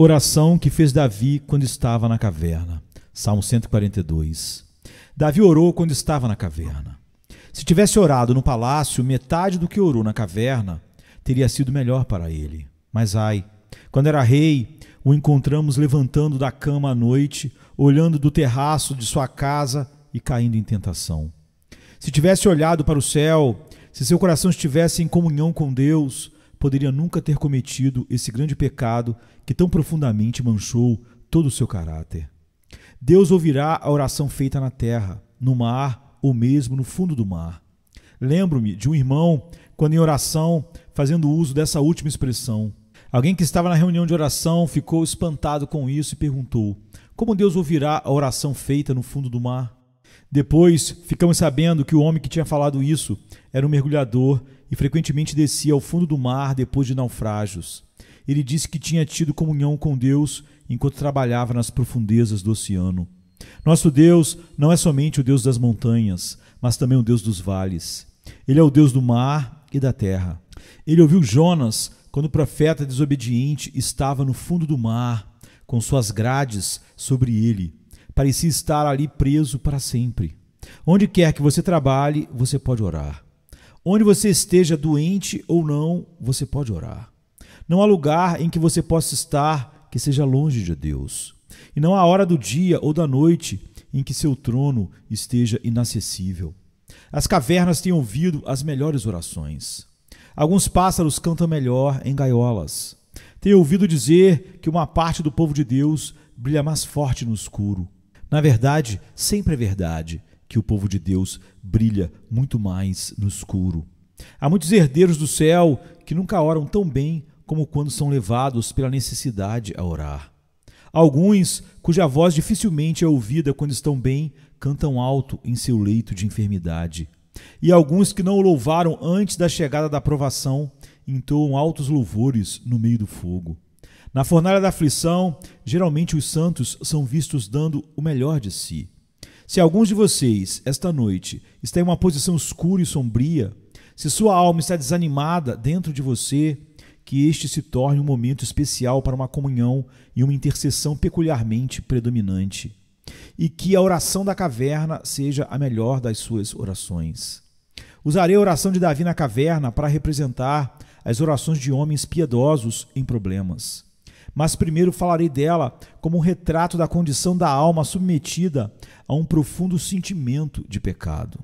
Oração que fez Davi quando estava na caverna. Salmo 142. Davi orou quando estava na caverna. Se tivesse orado no palácio, metade do que orou na caverna teria sido melhor para ele. Mas ai, quando era rei, o encontramos levantando da cama à noite, olhando do terraço de sua casa e caindo em tentação. Se tivesse olhado para o céu, se seu coração estivesse em comunhão com Deus, poderia nunca ter cometido esse grande pecado que tão profundamente manchou todo o seu caráter. Deus ouvirá a oração feita na terra, no mar ou mesmo no fundo do mar. Lembro-me de um irmão, quando em oração, fazendo uso dessa última expressão. Alguém que estava na reunião de oração ficou espantado com isso e perguntou: como Deus ouvirá a oração feita no fundo do mar? Depois, ficamos sabendo que o homem que tinha falado isso era um mergulhador e frequentemente descia ao fundo do mar depois de naufrágios. Ele disse que tinha tido comunhão com Deus enquanto trabalhava nas profundezas do oceano. Nosso Deus não é somente o Deus das montanhas, mas também o Deus dos vales. Ele é o Deus do mar e da terra. Ele ouviu Jonas quando o profeta desobediente estava no fundo do mar, com suas grades sobre ele. Parecia estar ali preso para sempre. Onde quer que você trabalhe, você pode orar. Onde você esteja doente ou não, você pode orar. Não há lugar em que você possa estar que seja longe de Deus. E não há hora do dia ou da noite em que seu trono esteja inacessível. As cavernas têm ouvido as melhores orações. Alguns pássaros cantam melhor em gaiolas. Tenho ouvido dizer que uma parte do povo de Deus brilha mais forte no escuro. Na verdade, sempre é verdade que o povo de Deus brilha muito mais no escuro. Há muitos herdeiros do céu que nunca oram tão bem como quando são levados pela necessidade a orar. Alguns, cuja voz dificilmente é ouvida quando estão bem, cantam alto em seu leito de enfermidade. E alguns que não o louvaram antes da chegada da provação, entoam altos louvores no meio do fogo. Na fornalha da aflição, geralmente os santos são vistos dando o melhor de si. Se alguns de vocês, esta noite, está em uma posição escura e sombria, se sua alma está desanimada dentro de você, que este se torne um momento especial para uma comunhão e uma intercessão peculiarmente predominante. E que a oração da caverna seja a melhor das suas orações. Usarei a oração de Davi na caverna para representar as orações de homens piedosos em problemas. Mas primeiro falarei dela como um retrato da condição da alma submetida a um profundo sentimento de pecado.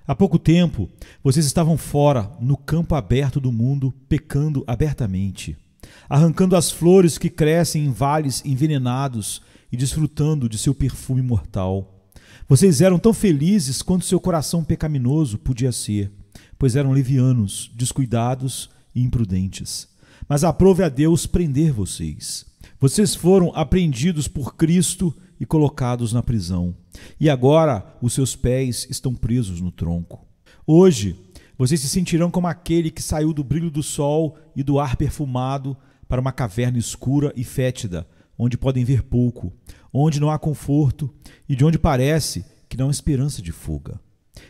Há pouco tempo, vocês estavam fora, no campo aberto do mundo, pecando abertamente, arrancando as flores que crescem em vales envenenados e desfrutando de seu perfume mortal. Vocês eram tão felizes quanto seu coração pecaminoso podia ser, pois eram levianos, descuidados e imprudentes. Mas aprove a Deus prender vocês. Vocês foram apreendidos por Cristo e colocados na prisão. E agora os seus pés estão presos no tronco. Hoje vocês se sentirão como aquele que saiu do brilho do sol e do ar perfumado para uma caverna escura e fétida, onde podem ver pouco, onde não há conforto e de onde parece que não há esperança de fuga.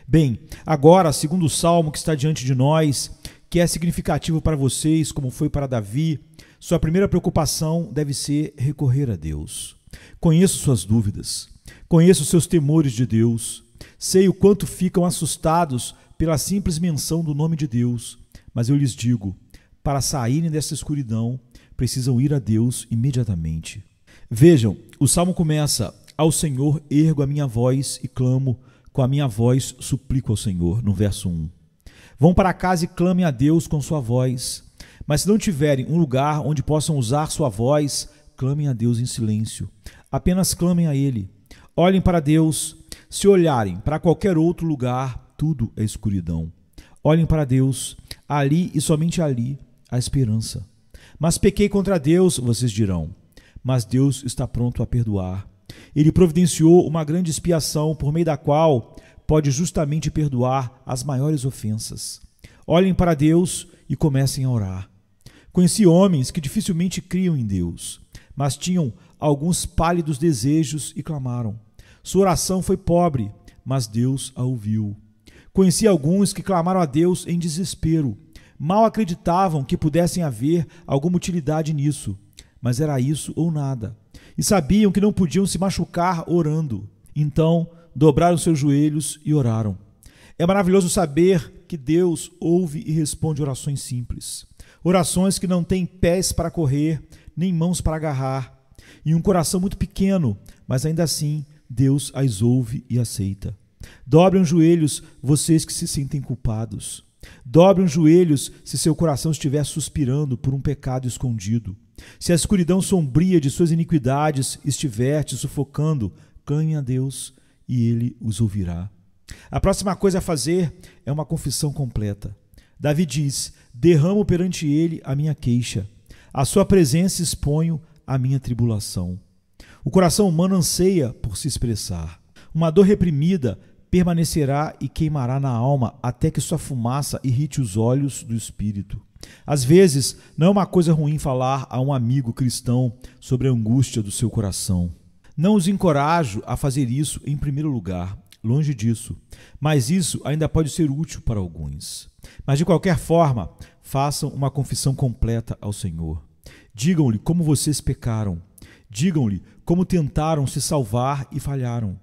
Bem, agora, segundo o salmo que está diante de nós, que é significativo para vocês, como foi para Davi, sua primeira preocupação deve ser recorrer a Deus. Conheço suas dúvidas, conheço seus temores de Deus, sei o quanto ficam assustados pela simples menção do nome de Deus, mas eu lhes digo, para saírem dessa escuridão, precisam ir a Deus imediatamente. Vejam, o salmo começa: ao Senhor ergo a minha voz e clamo, com a minha voz suplico ao Senhor, no verso 1. Vão para casa e clamem a Deus com sua voz, mas se não tiverem um lugar onde possam usar sua voz, clamem a Deus em silêncio. Apenas clamem a Ele. Olhem para Deus. Se olharem para qualquer outro lugar, tudo é escuridão. Olhem para Deus. Ali e somente ali há esperança. Mas pequei contra Deus, vocês dirão. Mas Deus está pronto a perdoar. Ele providenciou uma grande expiação por meio da qual pode justamente perdoar as maiores ofensas. Olhem para Deus e comecem a orar. Conheci homens que dificilmente criam em Deus, mas tinham alguns pálidos desejos e clamaram. Sua oração foi pobre, mas Deus a ouviu. Conheci alguns que clamaram a Deus em desespero. Mal acreditavam que pudessem haver alguma utilidade nisso, mas era isso ou nada. E sabiam que não podiam se machucar orando. Então, dobraram seus joelhos e oraram. É maravilhoso saber que Deus ouve e responde orações simples. Orações que não têm pés para correr, nem mãos para agarrar. E um coração muito pequeno, mas ainda assim Deus as ouve e aceita. Dobrem os joelhos, vocês que se sentem culpados. Dobrem os joelhos se seu coração estiver suspirando por um pecado escondido. Se a escuridão sombria de suas iniquidades estiver te sufocando, clame a Deus e Ele os ouvirá. A próxima coisa a fazer é uma confissão completa. Davi diz: derramo perante Ele a minha queixa. À sua presença exponho a minha tribulação. O coração humano anseia por se expressar. Uma dor reprimida permanecerá e queimará na alma até que sua fumaça irrite os olhos do espírito. Às vezes, não é uma coisa ruim falar a um amigo cristão sobre a angústia do seu coração. Não os encorajo a fazer isso em primeiro lugar, longe disso, mas isso ainda pode ser útil para alguns. Mas de qualquer forma, façam uma confissão completa ao Senhor. Digam-lhe como vocês pecaram. Digam-lhe como tentaram se salvar e falharam.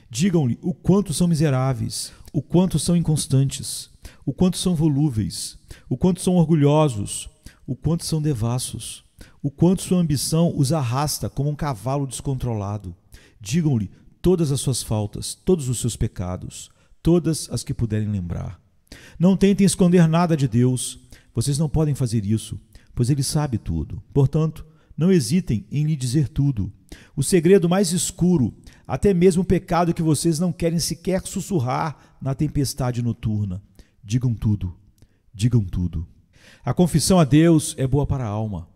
Digam-lhe o quanto são miseráveis, o quanto são inconstantes, o quanto são volúveis, o quanto são orgulhosos, o quanto são devassos, o quanto sua ambição os arrasta como um cavalo descontrolado. Digam-lhe todas as suas faltas, todos os seus pecados, todas as que puderem lembrar. Não tentem esconder nada de Deus. Vocês não podem fazer isso, pois Ele sabe tudo. Portanto, não hesitem em lhe dizer tudo. O segredo mais escuro, até mesmo o pecado que vocês não querem sequer sussurrar na tempestade noturna. Digam tudo. Digam tudo. A confissão a Deus é boa para a alma.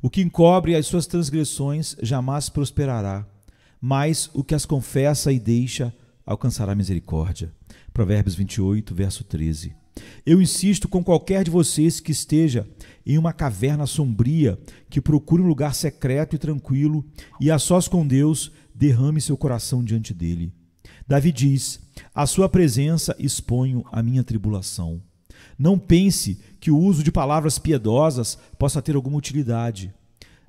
O que encobre as suas transgressões jamais prosperará, mas o que as confessa e deixa alcançará misericórdia. Provérbios 28, verso 13. Eu insisto com qualquer de vocês que esteja em uma caverna sombria, que procure um lugar secreto e tranquilo, e a sós com Deus, derrame seu coração diante dele. Davi diz: à sua presença exponho a minha tribulação. Não pense que o uso de palavras piedosas possa ter alguma utilidade.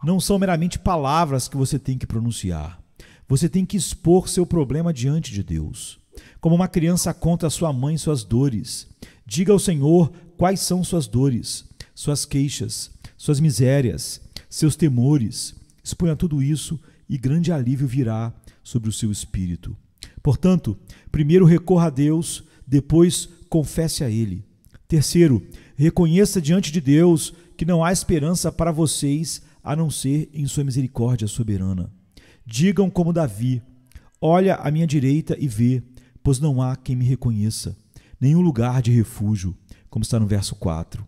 Não são meramente palavras que você tem que pronunciar. Você tem que expor seu problema diante de Deus. Como uma criança conta à sua mãe suas dores. Diga ao Senhor quais são suas dores, suas queixas, suas misérias, seus temores. Exponha tudo isso e grande alívio virá sobre o seu espírito. Portanto, primeiro recorra a Deus, depois confesse a Ele. Terceiro, reconheça diante de Deus que não há esperança para vocês a não ser em sua misericórdia soberana. Digam como Davi: olha à minha direita e vê, pois não há quem me reconheça, nenhum lugar de refúgio, como está no verso 4.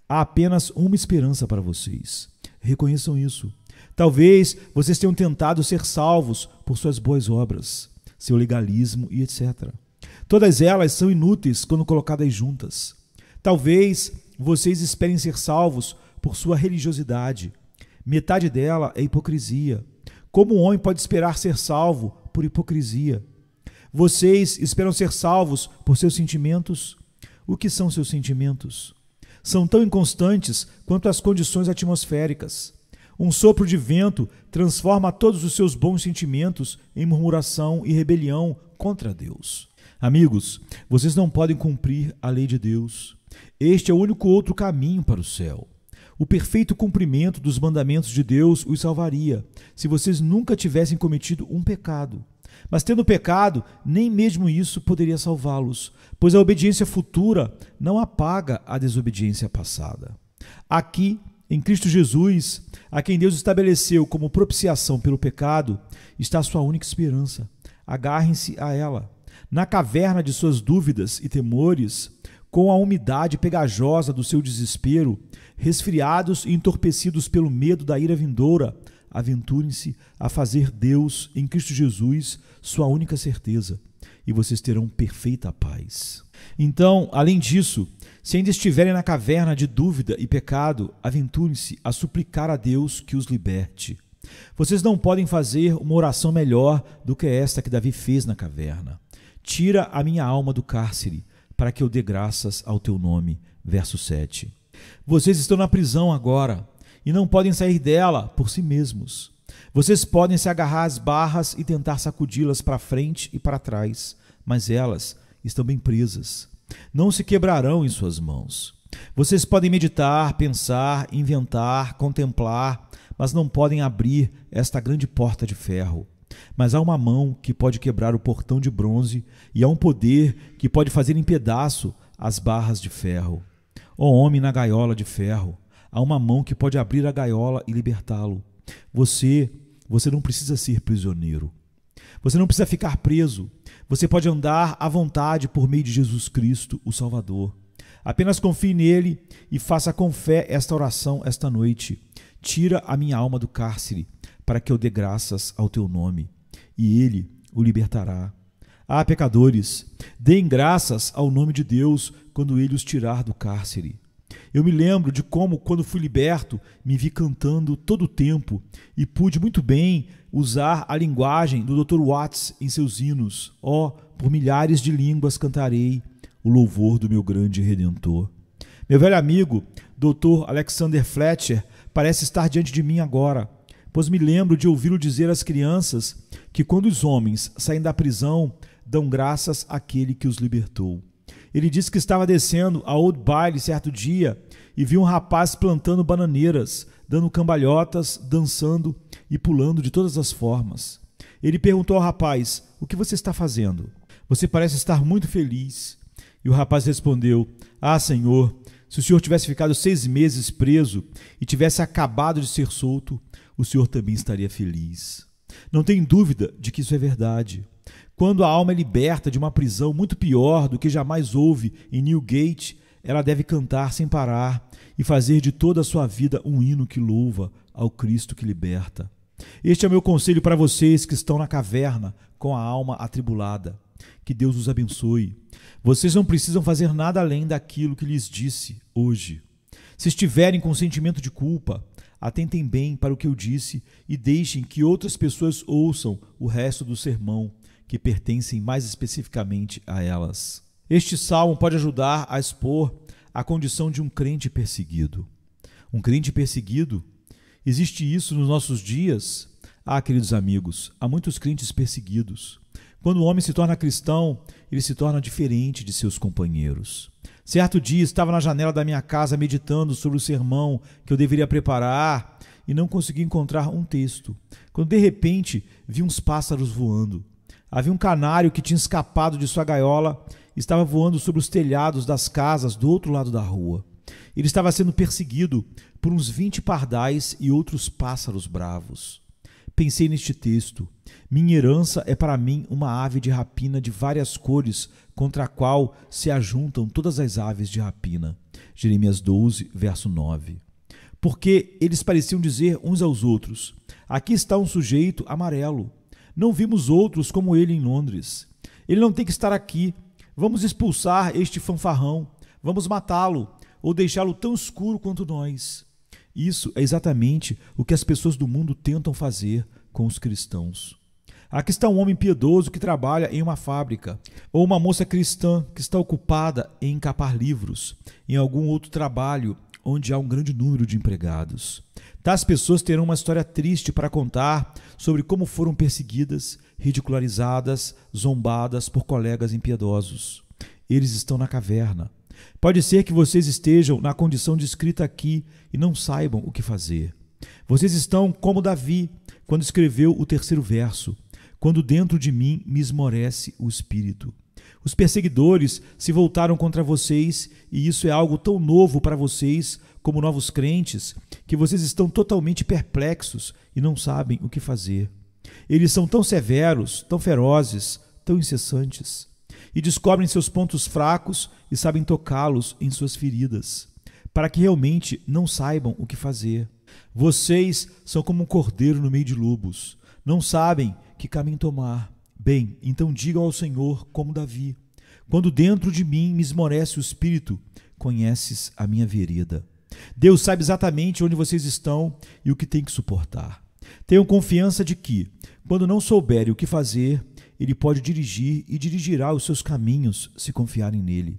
Há apenas uma esperança para vocês. Reconheçam isso. Talvez vocês tenham tentado ser salvos por suas boas obras, seu legalismo e etc. Todas elas são inúteis quando colocadas juntas. Talvez vocês esperem ser salvos por sua religiosidade. Metade dela é hipocrisia. Como um homem pode esperar ser salvo por hipocrisia? Vocês esperam ser salvos por seus sentimentos? O que são seus sentimentos? São tão inconstantes quanto as condições atmosféricas. Um sopro de vento transforma todos os seus bons sentimentos em murmuração e rebelião contra Deus. Amigos, vocês não podem cumprir a lei de Deus. Este é o único outro caminho para o céu. O perfeito cumprimento dos mandamentos de Deus os salvaria, se vocês nunca tivessem cometido um pecado. Mas tendo pecado, nem mesmo isso poderia salvá-los, pois a obediência futura não apaga a desobediência passada. Aqui, em Cristo Jesus, a quem Deus estabeleceu como propiciação pelo pecado, está a sua única esperança. Agarrem-se a ela. Na caverna de suas dúvidas e temores, com a umidade pegajosa do seu desespero, resfriados e entorpecidos pelo medo da ira vindoura, aventurem-se a fazer Deus, em Cristo Jesus, sua única certeza, e vocês terão perfeita paz. Então, além disso, se ainda estiverem na caverna de dúvida e pecado, aventurem-se a suplicar a Deus que os liberte. Vocês não podem fazer uma oração melhor do que esta que Davi fez na caverna. Tira a minha alma do cárcere, para que eu dê graças ao teu nome. Verso 7. Vocês estão na prisão agora, e não podem sair dela por si mesmos. Vocês podem se agarrar às barras e tentar sacudi-las para frente e para trás, mas elas estão bem presas. Não se quebrarão em suas mãos. Vocês podem meditar, pensar, inventar, contemplar, mas não podem abrir esta grande porta de ferro. Mas há uma mão que pode quebrar o portão de bronze e há um poder que pode fazer em pedaço as barras de ferro. Ó homem na gaiola de ferro, há uma mão que pode abrir a gaiola e libertá-lo. Você não precisa ser prisioneiro. Você não precisa ficar preso. Você pode andar à vontade por meio de Jesus Cristo, o Salvador. Apenas confie nele e faça com fé esta oração esta noite. Tira a minha alma do cárcere, para que eu dê graças ao teu nome, e ele o libertará. Ah, pecadores, deem graças ao nome de Deus quando ele os tirar do cárcere. Eu me lembro de como, quando fui liberto, me vi cantando todo o tempo e pude muito bem usar a linguagem do Dr. Watts em seus hinos. Oh, por milhares de línguas cantarei o louvor do meu grande Redentor. Meu velho amigo, Dr. Alexander Fletcher, parece estar diante de mim agora, pois me lembro de ouvi-lo dizer às crianças que quando os homens saem da prisão, dão graças àquele que os libertou. Ele disse que estava descendo a Old Bailey certo dia e viu um rapaz plantando bananeiras, dando cambalhotas, dançando e pulando de todas as formas. Ele perguntou ao rapaz: "O que você está fazendo? Você parece estar muito feliz." E o rapaz respondeu: "Ah, senhor, se o senhor tivesse ficado 6 meses preso e tivesse acabado de ser solto, o senhor também estaria feliz." Não tem dúvida de que isso é verdade. Quando a alma é liberta de uma prisão muito pior do que jamais houve em Newgate, ela deve cantar sem parar e fazer de toda a sua vida um hino que louva ao Cristo que liberta. Este é o meu conselho para vocês que estão na caverna com a alma atribulada. Que Deus os abençoe. Vocês não precisam fazer nada além daquilo que lhes disse hoje. Se estiverem com sentimento de culpa, atentem bem para o que eu disse e deixem que outras pessoas ouçam o resto do sermão, que pertencem mais especificamente a elas. Este salmo pode ajudar a expor a condição de um crente perseguido. Um crente perseguido? Existe isso nos nossos dias? Ah, queridos amigos, há muitos crentes perseguidos. Quando o homem se torna cristão, ele se torna diferente de seus companheiros. Certo dia estava na janela da minha casa meditando sobre o sermão que eu deveria preparar e não consegui encontrar um texto, quando de repente vi uns pássaros voando. Havia um canário que tinha escapado de sua gaiola e estava voando sobre os telhados das casas do outro lado da rua. Ele estava sendo perseguido por uns 20 pardais e outros pássaros bravos. Pensei neste texto: minha herança é para mim uma ave de rapina de várias cores, contra a qual se ajuntam todas as aves de rapina. Jeremias 12, verso 9. Porque eles pareciam dizer uns aos outros: aqui está um sujeito amarelo. Não vimos outros como ele em Londres. Ele não tem que estar aqui. Vamos expulsar este fanfarrão. Vamos matá-lo ou deixá-lo tão escuro quanto nós. Isso é exatamente o que as pessoas do mundo tentam fazer com os cristãos. Aqui está um homem piedoso que trabalha em uma fábrica, ou uma moça cristã que está ocupada em encapar livros, em algum outro trabalho onde há um grande número de empregados. Tais pessoas terão uma história triste para contar sobre como foram perseguidas, ridicularizadas, zombadas por colegas impiedosos. Eles estão na caverna. Pode ser que vocês estejam na condição descrita aqui e não saibam o que fazer. Vocês estão como Davi, quando escreveu o 3º verso: quando dentro de mim me esmorece o espírito. Os perseguidores se voltaram contra vocês e isso é algo tão novo para vocês como novos crentes que vocês estão totalmente perplexos e não sabem o que fazer. Eles são tão severos, tão ferozes, tão incessantes e descobrem seus pontos fracos e sabem tocá-los em suas feridas, para que realmente não saibam o que fazer. Vocês são como um cordeiro no meio de lobos, não sabem que caminho tomar. Bem, então digam ao Senhor como Davi: quando dentro de mim me esmorece o espírito, conheces a minha vereda. Deus sabe exatamente onde vocês estão e o que têm que suportar. Tenham confiança de que, quando não souberem o que fazer, Ele pode dirigir e dirigirá os seus caminhos se confiarem nele.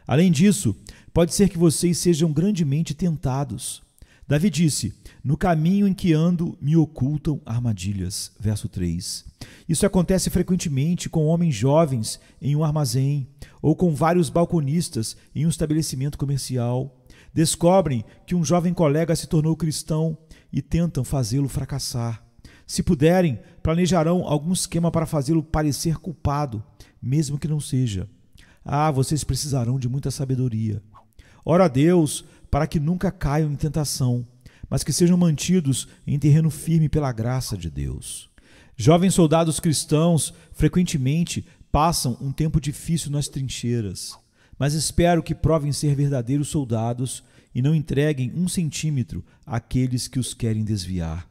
Além disso, pode ser que vocês sejam grandemente tentados. Davi disse: no caminho em que ando me ocultam armadilhas. Verso 3. Isso acontece frequentemente com homens jovens em um armazém ou com vários balconistas em um estabelecimento comercial. Descobrem que um jovem colega se tornou cristão e tentam fazê-lo fracassar. Se puderem, planejarão algum esquema para fazê-lo parecer culpado, mesmo que não seja. Vocês precisarão de muita sabedoria. Ora a Deus para que nunca caiam em tentação, mas que sejam mantidos em terreno firme pela graça de Deus. Jovens soldados cristãos frequentemente passam um tempo difícil nas trincheiras, mas espero que provem ser verdadeiros soldados e não entreguem 1 centímetro àqueles que os querem desviar.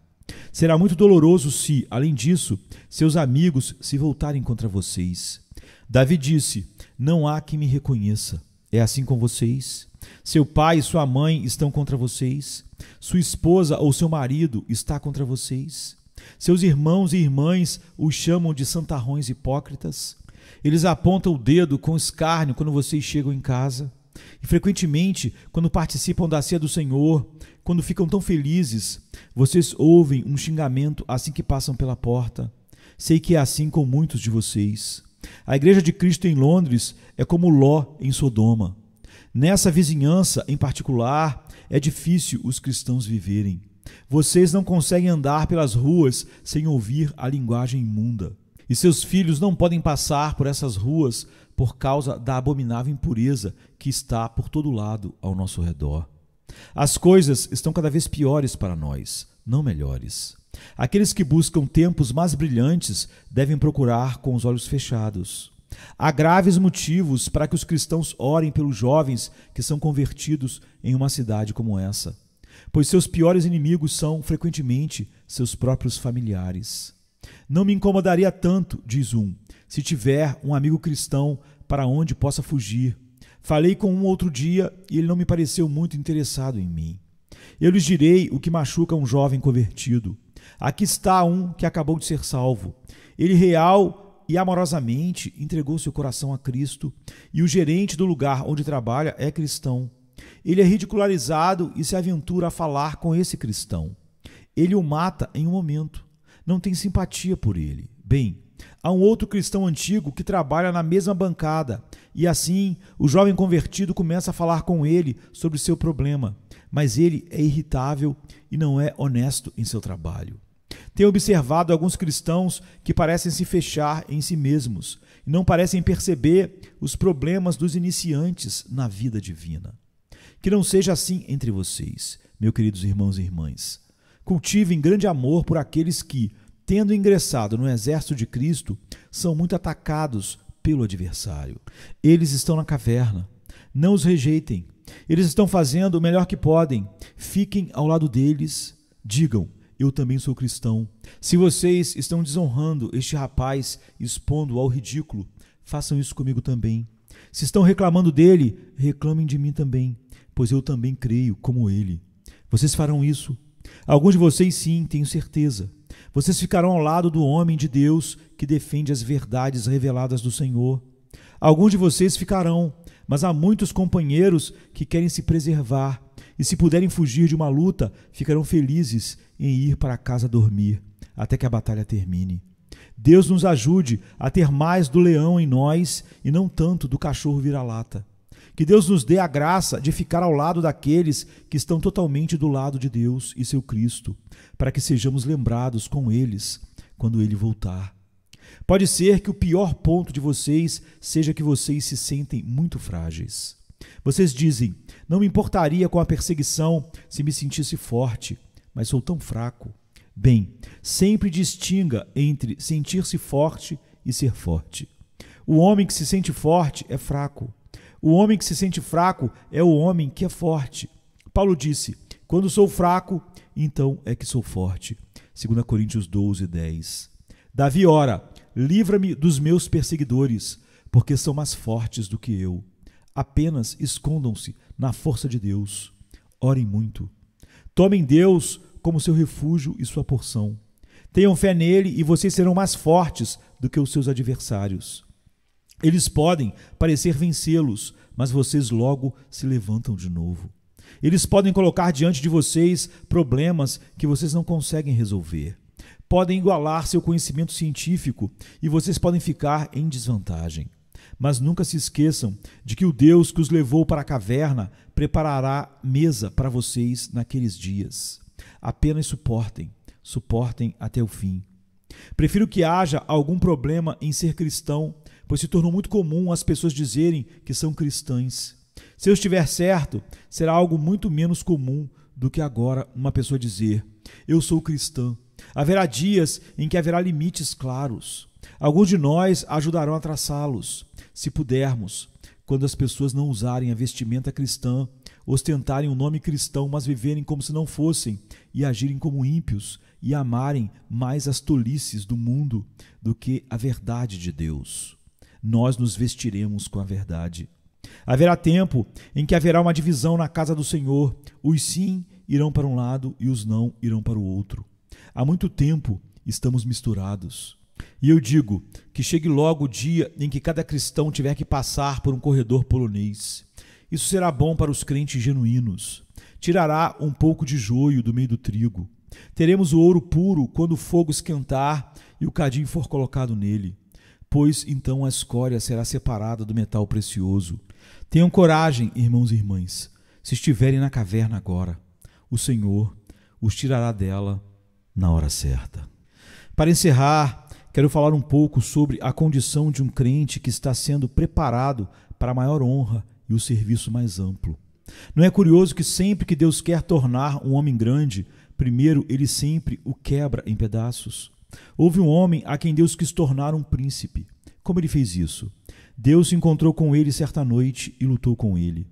Será muito doloroso se, além disso, seus amigos se voltarem contra vocês. Davi disse: não há quem me reconheça. É assim com vocês? Seu pai e sua mãe estão contra vocês? Sua esposa ou seu marido está contra vocês? Seus irmãos e irmãs os chamam de santarrões hipócritas? Eles apontam o dedo com escárnio quando vocês chegam em casa? E frequentemente, quando participam da ceia do Senhor, quando ficam tão felizes, vocês ouvem um xingamento assim que passam pela porta. Sei que é assim com muitos de vocês. A Igreja de Cristo em Londres é como Ló em Sodoma. Nessa vizinhança, em particular, é difícil os cristãos viverem. Vocês não conseguem andar pelas ruas sem ouvir a linguagem imunda. E seus filhos não podem passar por essas ruas por causa da abominável impureza que está por todo lado ao nosso redor. As coisas estão cada vez piores para nós, não melhores. Aqueles que buscam tempos mais brilhantes devem procurar com os olhos fechados. Há graves motivos para que os cristãos orem pelos jovens que são convertidos em uma cidade como essa, pois seus piores inimigos são, frequentemente, seus próprios familiares. Não me incomodaria tanto, diz um, se tiver um amigo cristão para onde possa fugir. Falei com um outro dia e ele não me pareceu muito interessado em mim. Eu lhes direi o que machuca um jovem convertido. Aqui está um que acabou de ser salvo. Ele real e amorosamente entregou seu coração a Cristo e o gerente do lugar onde trabalha é cristão. Ele é ridicularizado e se aventura a falar com esse cristão. Ele o mata em um momento. Não tem simpatia por ele. Bem, há um outro cristão antigo que trabalha na mesma bancada e assim o jovem convertido começa a falar com ele sobre o seu problema, mas ele é irritável e não é honesto em seu trabalho. Tenho observado alguns cristãos que parecem se fechar em si mesmos e não parecem perceber os problemas dos iniciantes na vida divina. Que não seja assim entre vocês, meus queridos irmãos e irmãs. Cultivem grande amor por aqueles que, tendo ingressado no exército de Cristo, são muito atacados pelo adversário. Eles estão na caverna. Não os rejeitem. Eles estão fazendo o melhor que podem. Fiquem ao lado deles. Digam: eu também sou cristão. Se vocês estão desonrando este rapaz, expondo-o ao ridículo, façam isso comigo também. Se estão reclamando dele, reclamem de mim também, pois eu também creio como ele. Vocês farão isso? Alguns de vocês sim, tenho certeza. Vocês ficarão ao lado do homem de Deus que defende as verdades reveladas do Senhor. Alguns de vocês ficarão, mas há muitos companheiros que querem se preservar e, se puderem fugir de uma luta, ficarão felizes em ir para casa dormir, até que a batalha termine. Deus nos ajude a ter mais do leão em nós e não tanto do cachorro vira-lata. Que Deus nos dê a graça de ficar ao lado daqueles que estão totalmente do lado de Deus e seu Cristo, para que sejamos lembrados com eles quando ele voltar. Pode ser que o pior ponto de vocês seja que vocês se sentem muito frágeis. Vocês dizem: não me importaria com a perseguição se me sentisse forte, mas sou tão fraco. Bem, sempre distinga entre sentir-se forte e ser forte. O homem que se sente forte é fraco. O homem que se sente fraco é o homem que é forte. Paulo disse: quando sou fraco, então é que sou forte. 2 Coríntios 12, 10. Davi ora: livra-me dos meus perseguidores, porque são mais fortes do que eu. Apenas escondam-se na força de Deus. Orem muito. Tomem Deus como seu refúgio e sua porção. Tenham fé nele e vocês serão mais fortes do que os seus adversários. Eles podem parecer vencê-los, mas vocês logo se levantam de novo. Eles podem colocar diante de vocês problemas que vocês não conseguem resolver. Podem igualar seu conhecimento científico e vocês podem ficar em desvantagem. Mas nunca se esqueçam de que o Deus que os levou para a caverna preparará mesa para vocês naqueles dias. Apenas suportem até o fim. Prefiro que haja algum problema em ser cristão, pois se tornou muito comum as pessoas dizerem que são cristãs. Se eu estiver certo, será algo muito menos comum do que agora uma pessoa dizer: eu sou cristã. Haverá dias em que haverá limites claros. Alguns de nós ajudarão a traçá-los, se pudermos, quando as pessoas não usarem a vestimenta cristã, ostentarem o nome cristão, mas viverem como se não fossem, e agirem como ímpios, e amarem mais as tolices do mundo do que a verdade de Deus. Nós nos vestiremos com a verdade. Haverá tempo em que haverá uma divisão na casa do Senhor. Os sim irão para um lado e os não irão para o outro. Há muito tempo estamos misturados. E eu digo que chegue logo o dia em que cada cristão tiver que passar por um corredor polonês. Isso será bom para os crentes genuínos. Tirará um pouco de joio do meio do trigo. Teremos o ouro puro quando o fogo esquentar e o cadinho for colocado nele, pois então a escória será separada do metal precioso. Tenham coragem, irmãos e irmãs, se estiverem na caverna agora. O Senhor os tirará dela na hora certa. Para encerrar, quero falar um pouco sobre a condição de um crente que está sendo preparado para a maior honra e o serviço mais amplo. Não é curioso que sempre que Deus quer tornar um homem grande, primeiro ele sempre o quebra em pedaços? Houve um homem a quem Deus quis tornar um príncipe. Como ele fez isso? Deus se encontrou com ele certa noite e lutou com ele.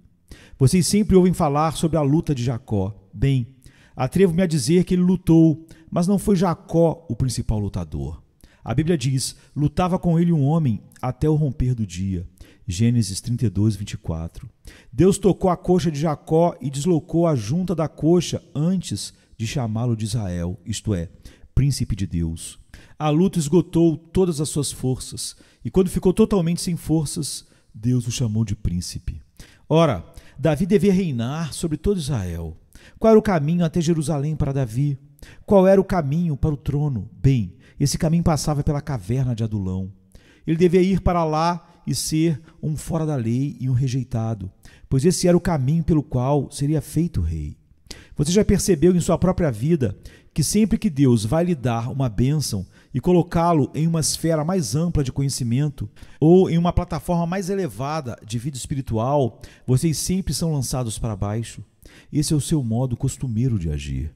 Vocês sempre ouvem falar sobre a luta de Jacó. Bem, atrevo-me a dizer que ele lutou, mas não foi Jacó o principal lutador. A Bíblia diz: lutava com ele um homem até o romper do dia. Gênesis 32, 24. Deus tocou a coxa de Jacó e deslocou a junta da coxa antes de chamá-lo de Israel, isto é, príncipe de Deus. A luta esgotou todas as suas forças, e quando ficou totalmente sem forças, Deus o chamou de príncipe. Ora, Davi devia reinar sobre todo Israel. Qual era o caminho até Jerusalém para Davi? Qual era o caminho para o trono? Bem, esse caminho passava pela caverna de Adulão. Ele devia ir para lá e ser um fora da lei e um rejeitado, pois esse era o caminho pelo qual seria feito rei. Você já percebeu em sua própria vida que sempre que Deus vai lhe dar uma bênção e colocá-lo em uma esfera mais ampla de conhecimento ou em uma plataforma mais elevada de vida espiritual, vocês sempre são lançados para baixo? Esse é o seu modo costumeiro de agir.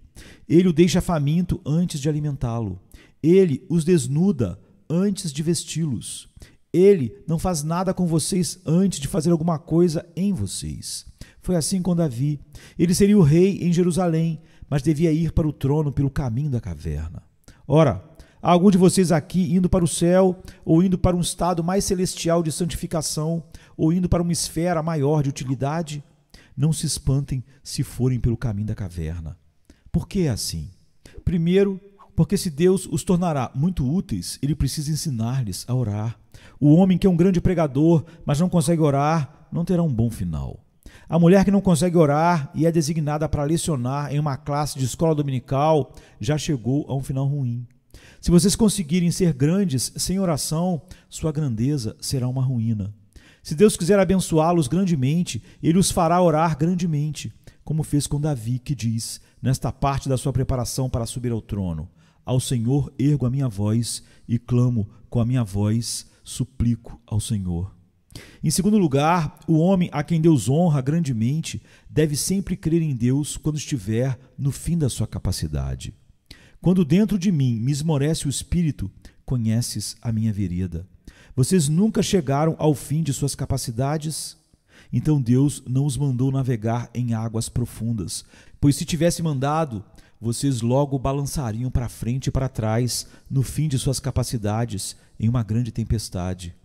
Ele o deixa faminto antes de alimentá-lo. Ele os desnuda antes de vesti-los. Ele não faz nada com vocês antes de fazer alguma coisa em vocês. Foi assim com Davi. Ele seria o rei em Jerusalém, mas devia ir para o trono pelo caminho da caverna. Ora, há algum de vocês aqui indo para o céu, ou indo para um estado mais celestial de santificação, ou indo para uma esfera maior de utilidade? Não se espantem se forem pelo caminho da caverna. Por que é assim? Primeiro, porque se Deus os tornará muito úteis, ele precisa ensinar-lhes a orar. O homem que é um grande pregador, mas não consegue orar, não terá um bom final. A mulher que não consegue orar e é designada para lecionar em uma classe de escola dominical já chegou a um final ruim. Se vocês conseguirem ser grandes sem oração, sua grandeza será uma ruína. Se Deus quiser abençoá-los grandemente, ele os fará orar grandemente, como fez com Davi, que diz, nesta parte da sua preparação para subir ao trono: ao Senhor ergo a minha voz e clamo com a minha voz, suplico ao Senhor. Em segundo lugar, o homem a quem Deus honra grandemente deve sempre crer em Deus quando estiver no fim da sua capacidade. Quando dentro de mim me esmorece o espírito, conheces a minha vereda. Vocês nunca chegaram ao fim de suas capacidades? Então Deus não os mandou navegar em águas profundas, pois se tivesse mandado, vocês logo balançariam para frente e para trás no fim de suas capacidades em uma grande tempestade.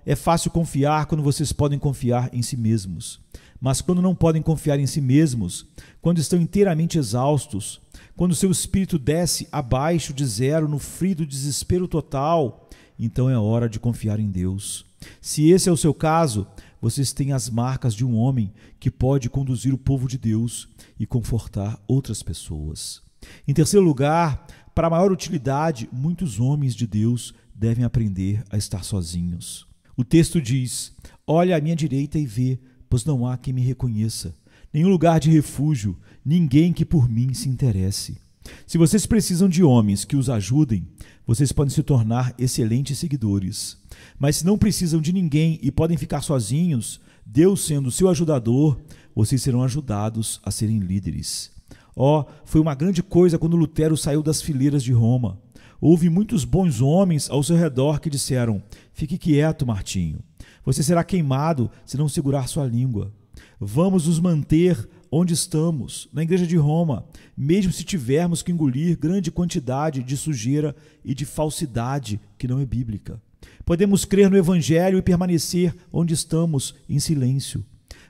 É fácil confiar quando vocês podem confiar em si mesmos. Mas quando não podem confiar em si mesmos, quando estão inteiramente exaustos, quando seu espírito desce abaixo de zero no frio do desespero total, então é hora de confiar em Deus. Se esse é o seu caso, vocês têm as marcas de um homem que pode conduzir o povo de Deus e confortar outras pessoas. Em terceiro lugar, para maior utilidade, muitos homens de Deus devem aprender a estar sozinhos. O texto diz: olha à minha direita e vê, pois não há quem me reconheça, nenhum lugar de refúgio, ninguém que por mim se interesse. Se vocês precisam de homens que os ajudem, vocês podem se tornar excelentes seguidores. Mas se não precisam de ninguém e podem ficar sozinhos, Deus sendo seu ajudador, vocês serão ajudados a serem líderes. Foi uma grande coisa quando Lutero saiu das fileiras de Roma. Houve muitos bons homens ao seu redor que disseram: fique quieto, Martinho. Você será queimado se não segurar sua língua. Vamos nos manter onde estamos, na igreja de Roma, mesmo se tivermos que engolir grande quantidade de sujeira e de falsidade que não é bíblica. Podemos crer no Evangelho e permanecer onde estamos, em silêncio.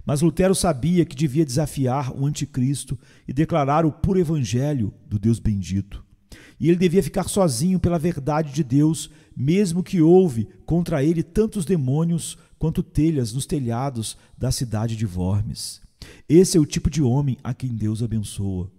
Mas Lutero sabia que devia desafiar o anticristo e declarar o puro Evangelho do Deus bendito. E ele devia ficar sozinho pela verdade de Deus, mesmo que houve contra ele tantos demônios quanto telhas nos telhados da cidade de Worms. Esse é o tipo de homem a quem Deus abençoa.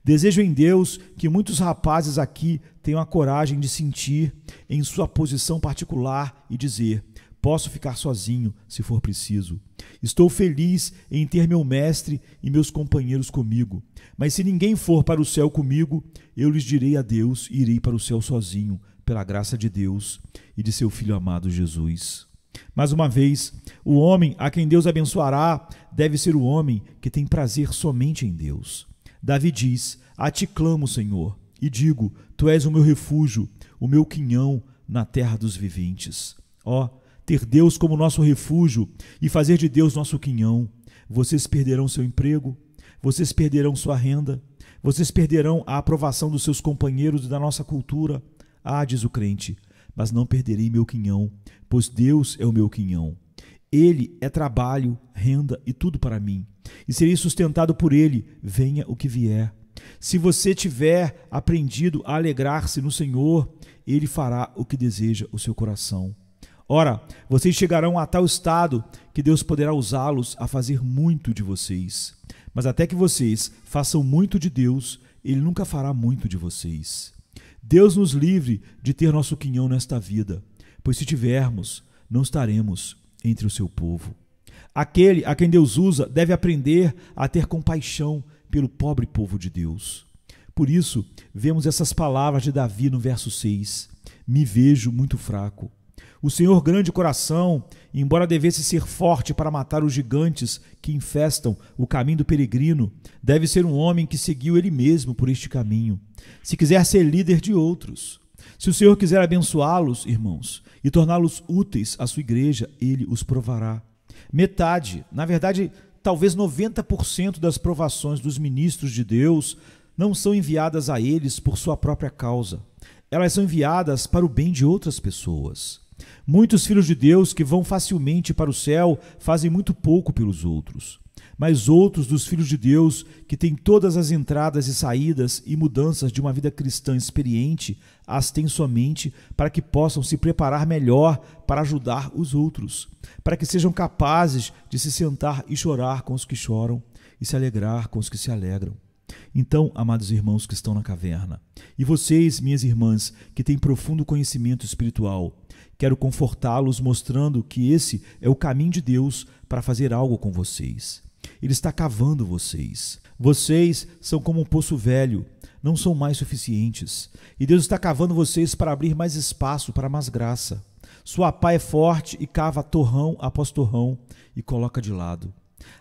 Desejo em Deus que muitos rapazes aqui tenham a coragem de sentir em sua posição particular e dizer: posso ficar sozinho se for preciso. Estou feliz em ter meu mestre e meus companheiros comigo. Mas se ninguém for para o céu comigo, eu lhes direi adeus e irei para o céu sozinho, pela graça de Deus e de seu Filho amado Jesus. Mais uma vez, o homem a quem Deus abençoará deve ser o homem que tem prazer somente em Deus. Davi diz: a ti clamo, Senhor, e digo: tu és o meu refúgio, o meu quinhão na terra dos viventes. Ter Deus como nosso refúgio e fazer de Deus nosso quinhão. Vocês perderão seu emprego, vocês perderão sua renda, vocês perderão a aprovação dos seus companheiros e da nossa cultura. Diz o crente, mas não perderei meu quinhão, pois Deus é o meu quinhão. Ele é trabalho, renda e tudo para mim, e serei sustentado por ele, venha o que vier. Se você tiver aprendido a alegrar-se no Senhor, ele fará o que deseja o seu coração. Vocês chegarão a tal estado que Deus poderá usá-los a fazer muito de vocês. Mas até que vocês façam muito de Deus, ele nunca fará muito de vocês. Deus nos livre de ter nosso quinhão nesta vida, pois se tivermos, não estaremos entre o seu povo. Aquele a quem Deus usa deve aprender a ter compaixão pelo pobre povo de Deus. Por isso, vemos essas palavras de Davi no verso 6. Me vejo muito fraco. O Senhor grande coração, embora devesse ser forte para matar os gigantes que infestam o caminho do peregrino, deve ser um homem que seguiu ele mesmo por este caminho, se quiser ser líder de outros. Se o Senhor quiser abençoá-los, irmãos, e torná-los úteis à sua igreja, ele os provará. Metade, na verdade, talvez 90% das provações dos ministros de Deus não são enviadas a eles por sua própria causa. Elas são enviadas para o bem de outras pessoas. Muitos filhos de Deus que vão facilmente para o céu fazem muito pouco pelos outros. Mas outros dos filhos de Deus que têm todas as entradas e saídas e mudanças de uma vida cristã experiente, as têm somente para que possam se preparar melhor para ajudar os outros, para que sejam capazes de se sentar e chorar com os que choram e se alegrar com os que se alegram. Então, amados irmãos que estão na caverna, e vocês, minhas irmãs, que têm profundo conhecimento espiritual, quero confortá-los mostrando que esse é o caminho de Deus para fazer algo com vocês. Ele está cavando vocês. Vocês são como um poço velho, não são mais suficientes. E Deus está cavando vocês para abrir mais espaço para mais graça. Sua pá é forte e cava torrão após torrão e coloca de lado.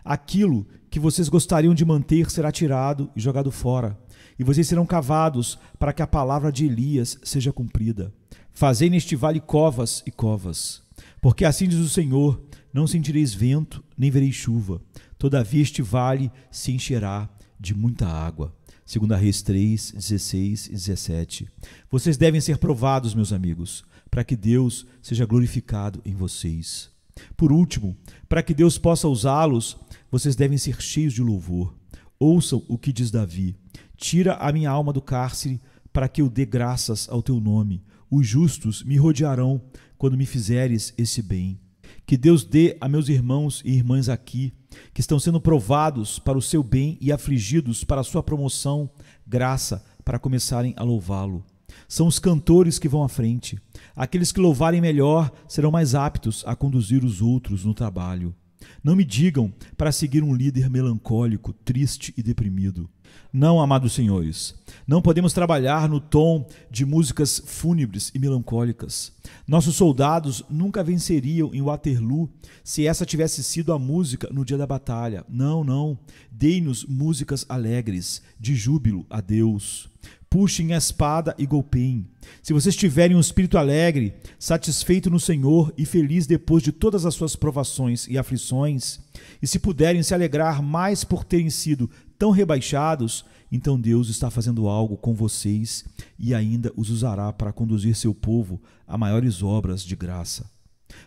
Aquilo que vocês gostariam de manter será tirado e jogado fora, e vocês serão cavados para que a palavra de Elias seja cumprida. Fazei neste vale covas e covas, porque assim diz o Senhor, não sentireis vento, nem vereis chuva, todavia este vale se encherá de muita água. 2 Reis 3, 16 e 17. Vocês devem ser provados, meus amigos, para que Deus seja glorificado em vocês. Por último, para que Deus possa usá-los, vocês devem ser cheios de louvor. Ouçam o que diz Davi: tira a minha alma do cárcere, para que eu dê graças ao teu nome. Os justos me rodearão quando me fizeres esse bem. Que Deus dê a meus irmãos e irmãs aqui, que estão sendo provados para o seu bem e afligidos para a sua promoção, graça para começarem a louvá-lo. São os cantores que vão à frente. Aqueles que louvarem melhor serão mais aptos a conduzir os outros no trabalho. Não me digam para seguir um líder melancólico, triste e deprimido. Não, amados senhores, não podemos trabalhar no tom de músicas fúnebres e melancólicas. Nossos soldados nunca venceriam em Waterloo se essa tivesse sido a música no dia da batalha. Não, não. Dei-nos músicas alegres, de júbilo a Deus. Puxem a espada e golpeiem. Se vocês tiverem um espírito alegre, satisfeito no Senhor e feliz depois de todas as suas provações e aflições, e se puderem se alegrar mais por terem sido tão rebaixados, então Deus está fazendo algo com vocês e ainda os usará para conduzir seu povo a maiores obras de graça.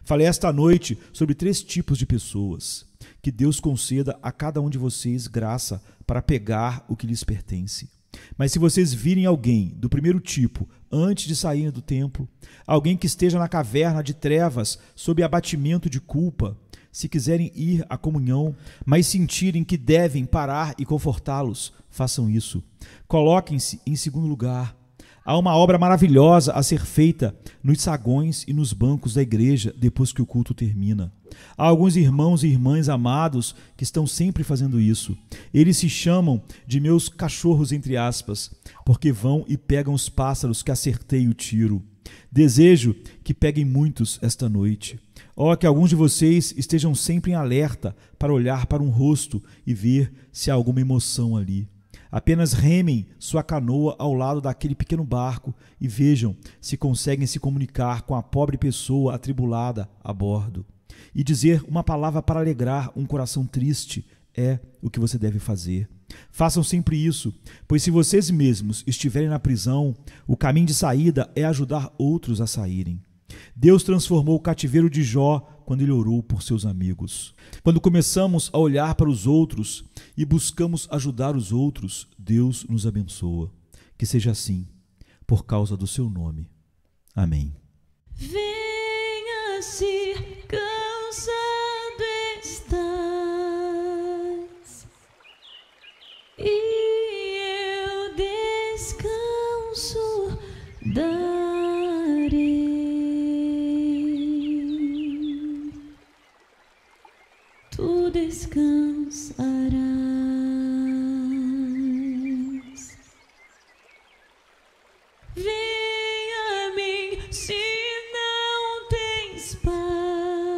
Falei esta noite sobre 3 tipos de pessoas. Que Deus conceda a cada um de vocês graça para pegar o que lhes pertence. Mas se vocês virem alguém do primeiro tipo antes de saírem do templo, alguém que esteja na caverna de trevas sob abatimento de culpa, se quiserem ir à comunhão, mas sentirem que devem parar e confortá-los, façam isso. Coloquem-se em segundo lugar. Há uma obra maravilhosa a ser feita nos saguões e nos bancos da igreja depois que o culto termina. Há alguns irmãos e irmãs amados que estão sempre fazendo isso. Eles se chamam de meus cachorros, entre aspas, porque vão e pegam os pássaros que acertei o tiro. Desejo que peguem muitos esta noite. Que alguns de vocês estejam sempre em alerta para olhar para um rosto e ver se há alguma emoção ali. Apenas remem sua canoa ao lado daquele pequeno barco e vejam se conseguem se comunicar com a pobre pessoa atribulada a bordo. E dizer uma palavra para alegrar um coração triste é o que você deve fazer. Façam sempre isso, pois se vocês mesmos estiverem na prisão, o caminho de saída é ajudar outros a saírem. Deus transformou o cativeiro de Jó quando ele orou por seus amigos. Quando começamos a olhar para os outros e buscamos ajudar os outros, Deus nos abençoa. Que seja assim, por causa do seu nome. Amém. Venha se cansado estás, e eu descanso darei. Tu descansarás. Vem a mim se não tens paz,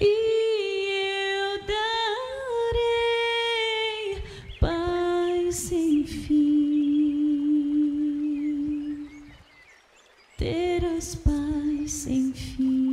e eu darei paz sem fim. Terás paz sem fim.